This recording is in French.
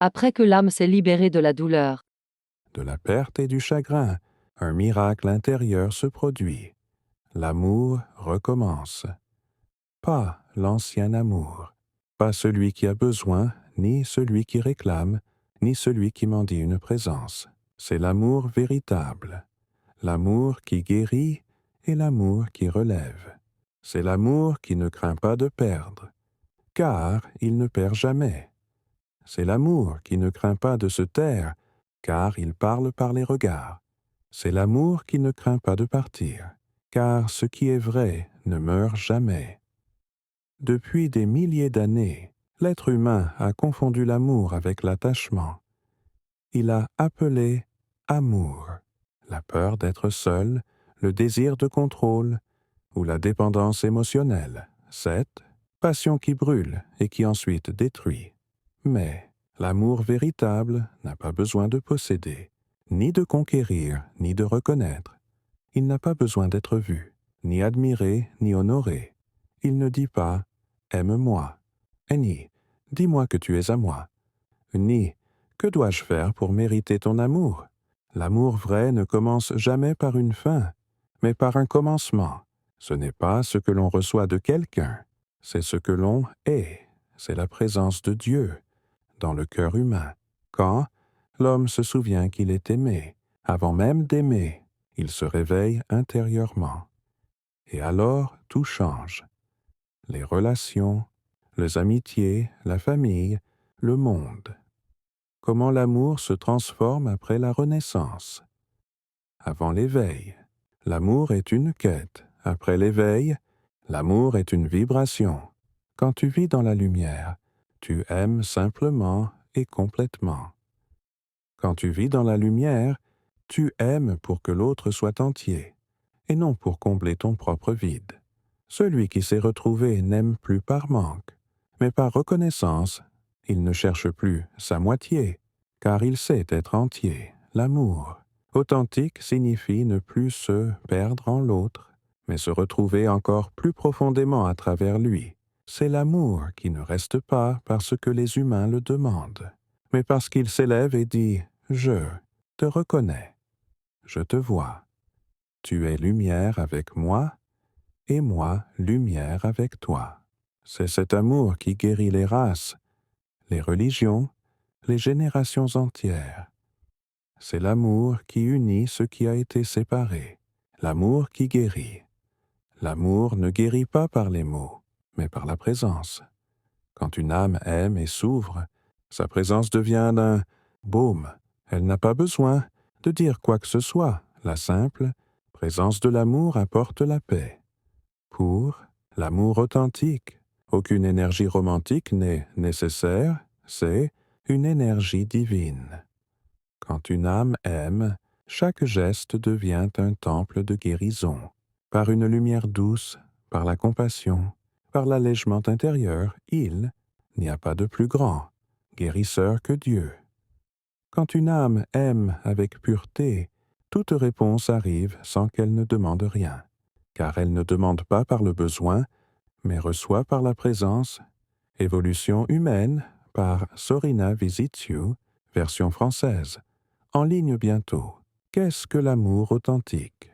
après que l'âme s'est libérée de la douleur, de la perte et du chagrin, un miracle intérieur se produit. L'amour recommence. Pas l'ancien amour, pas celui qui a besoin, ni celui qui réclame, ni celui qui mendie une présence. C'est l'amour véritable, l'amour qui guérit et l'amour qui relève. C'est l'amour qui ne craint pas de perdre, car il ne perd jamais. C'est l'amour qui ne craint pas de se taire, car il parle par les regards. C'est l'amour qui ne craint pas de partir, car ce qui est vrai ne meurt jamais. Depuis des milliers d'années, l'être humain a confondu l'amour avec l'attachement. Il a appelé amour la peur d'être seul, le désir de contrôle ou la dépendance émotionnelle, cette passion qui brûle et qui ensuite détruit. Mais l'amour véritable n'a pas besoin de posséder, ni de conquérir, ni de reconnaître. Il n'a pas besoin d'être vu, ni admiré, ni honoré. Il ne dit pas « aime-moi », ni « dis-moi que tu es à moi », ni « que dois-je faire pour mériter ton amour ?» L'amour vrai ne commence jamais par une fin, mais par un commencement. Ce n'est pas ce que l'on reçoit de quelqu'un, c'est ce que l'on est, c'est la présence de Dieu dans le cœur humain. Quand l'homme se souvient qu'il est aimé, avant même d'aimer, il se réveille intérieurement. Et alors tout change. Les relations, les amitiés, la famille, le monde. Comment l'amour se transforme après la renaissance. Avant l'éveil, l'amour est une quête. Après l'éveil, l'amour est une vibration. Quand tu vis dans la lumière, tu aimes simplement et complètement. Quand tu vis dans la lumière, tu aimes pour que l'autre soit entier, et non pour combler ton propre vide. Celui qui s'est retrouvé n'aime plus par manque, mais par reconnaissance. Il ne cherche plus sa moitié, car il sait être entier, l'amour. Authentique signifie ne plus se perdre en l'autre, mais se retrouver encore plus profondément à travers lui. C'est l'amour qui ne reste pas parce que les humains le demandent, mais parce qu'il s'élève et dit « Je te reconnais, je te vois, tu es lumière avec moi, et moi lumière avec toi. » C'est cet amour qui guérit les races, les religions, les générations entières. C'est l'amour qui unit ce qui a été séparé, l'amour qui guérit. L'amour ne guérit pas par les mots, mais par la présence. Quand une âme aime et s'ouvre, sa présence devient un baume. Elle n'a pas besoin de dire quoi que ce soit. La simple présence de l'amour apporte la paix. Pour l'amour authentique, aucune énergie romantique n'est nécessaire, c'est une énergie divine. Quand une âme aime, chaque geste devient un temple de guérison, par une lumière douce, par la compassion, par l'allègement intérieur, il n'y a pas de plus grand guérisseur que Dieu. Quand une âme aime avec pureté, toute réponse arrive sans qu'elle ne demande rien, car elle ne demande pas par le besoin, mais reçoit par la présence. Évolution humaine par Sorina Visits You, version française. En ligne bientôt. Qu'est-ce que l'amour authentique?